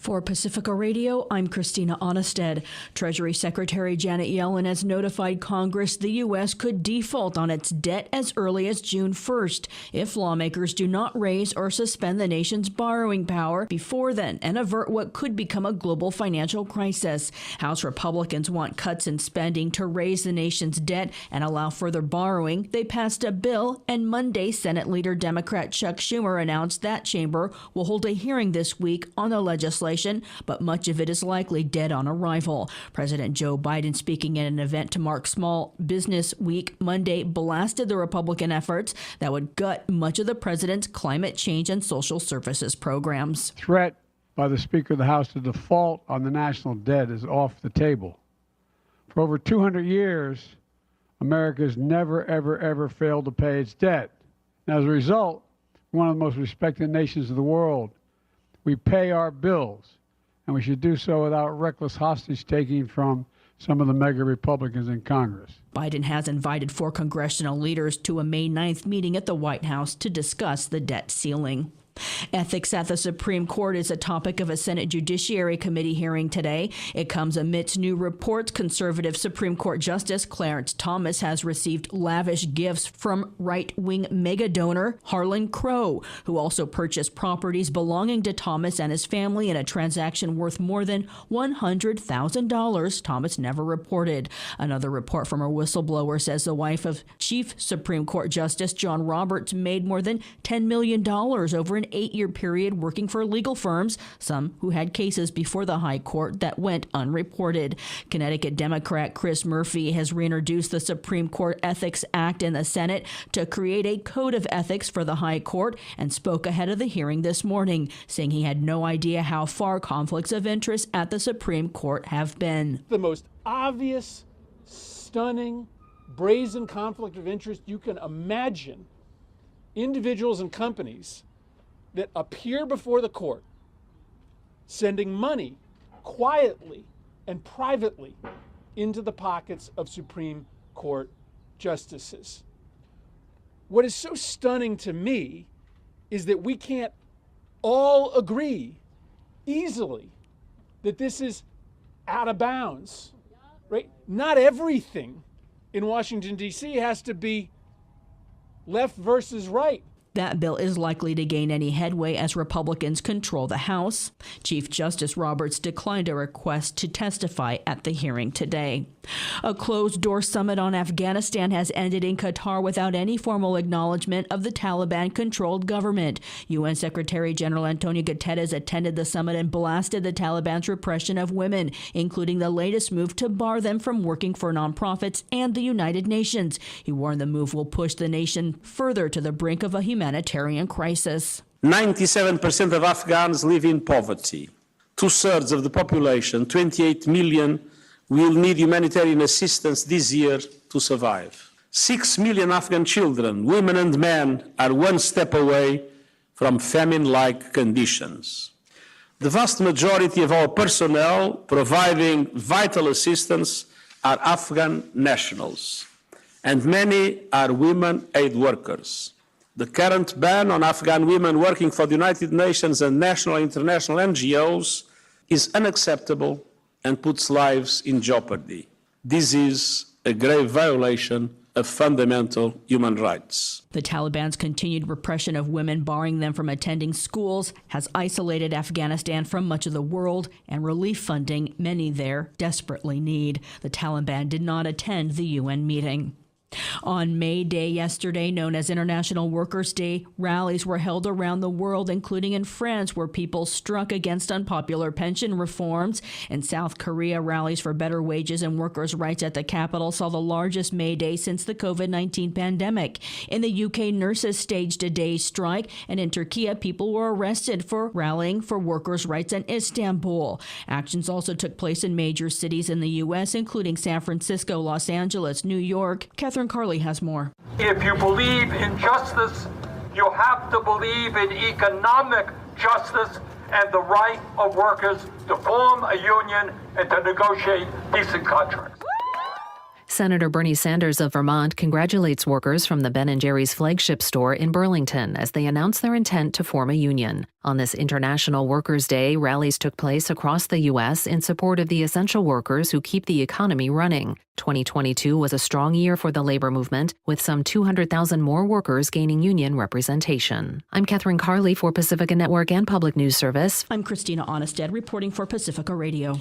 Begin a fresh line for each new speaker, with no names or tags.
For Pacifica Radio, I'm Christina Onnested. Treasury Secretary Janet Yellen has notified Congress the U.S. could default on its debt as early as June 1st if lawmakers do not raise or suspend the nation's borrowing power before then and avert what could become a global financial crisis. House Republicans want cuts in spending to raise the nation's debt and allow further borrowing. They passed a bill, and Monday, Senate Leader Democrat Chuck Schumer announced that chamber will hold a hearing this week on the legislation, but much of it is likely dead on arrival. President Joe Biden, speaking at an event to mark Small Business Week Monday, blasted the Republican efforts that would gut much of the president's climate change and social services programs.
Threat by the Speaker of the House to default on the national debt is off the table. For over 200 years, America has never, ever failed to pay its debt. And as a result, one of the most respected nations of the world. We pay our bills, and we should do so without reckless hostage-taking from some of the mega Republicans in Congress.
Biden has invited 4 congressional leaders to a May 9th meeting at the White House to discuss the debt ceiling. Ethics at the Supreme Court is a topic of a Senate Judiciary Committee hearing today. It comes amidst new reports conservative Supreme Court Justice Clarence Thomas has received lavish gifts from right-wing mega donor Harlan Crow, who also purchased properties belonging to Thomas and his family in a transaction worth more than $100,000 Thomas never reported. Another report from a whistleblower says the wife of Chief Supreme Court Justice John Roberts made more than $10 million over an 8-year period working for legal firms, some who had cases before the High Court that went unreported. Connecticut Democrat Chris Murphy has reintroduced the Supreme Court Ethics Act in the Senate to create a code of ethics for the High Court and spoke ahead of the hearing this morning, saying he had no idea how far conflicts of interest at the Supreme Court have been.
The most obvious, stunning, brazen conflict of interest you can imagine. Individuals and companies that appear before the court, sending money quietly and privately into the pockets of Supreme Court justices. What is so stunning to me is that we can't all agree easily that this is out of bounds, right? Not everything in Washington, D.C. has to be left versus right.
That bill is likely to gain any headway as Republicans control the House. Chief Justice Roberts declined a request to testify at the hearing today. A closed-door summit on Afghanistan has ended in Qatar without any formal acknowledgement of the Taliban-controlled government. UN Secretary General Antonio Guterres attended the summit and blasted the Taliban's repression of women, including the latest move to bar them from working for nonprofits and the United Nations. He warned the move will push the nation further to the brink of a humanitarian crisis.
97% of Afghans live in poverty. 2/3 of the population, 28 million, will need humanitarian assistance this year to survive. 6 million Afghan children, women and men, are one step away from famine-like conditions. The vast majority of our personnel providing vital assistance are Afghan nationals, and many are women aid workers. The current ban on Afghan women working for the United Nations and national and international NGOs is unacceptable and puts lives in jeopardy. This is a grave violation of fundamental human rights.
The Taliban's continued repression of women, barring them from attending schools, has isolated Afghanistan from much of the world and relief funding many there desperately need. The Taliban did not attend the UN meeting. On May Day yesterday, known as International Workers' Day, rallies were held around the world, including in France, where people struck against unpopular pension reforms. In South Korea, rallies for better wages and workers' rights at the capital saw the largest May Day since the COVID-19 pandemic. In the UK, nurses staged a day's strike, and in Turkey, people were arrested for rallying for workers' rights in Istanbul. Actions also took place in major cities in the U.S., including San Francisco, Los Angeles, New York. Catherine Carley has more.
If you believe in justice, you have to believe in economic justice and the right of workers to form a union and to negotiate decent contracts.
Senator Bernie Sanders of Vermont congratulates workers from the Ben & Jerry's flagship store in Burlington as they announce their intent to form a union. On this International Workers' Day, rallies took place across the U.S. in support of the essential workers who keep the economy running. 2022 was a strong year for the labor movement, with some 200,000 more workers gaining union representation. I'm Catherine Carley for Pacifica Network and Public News Service.
I'm Christina Onnested reporting for Pacifica Radio.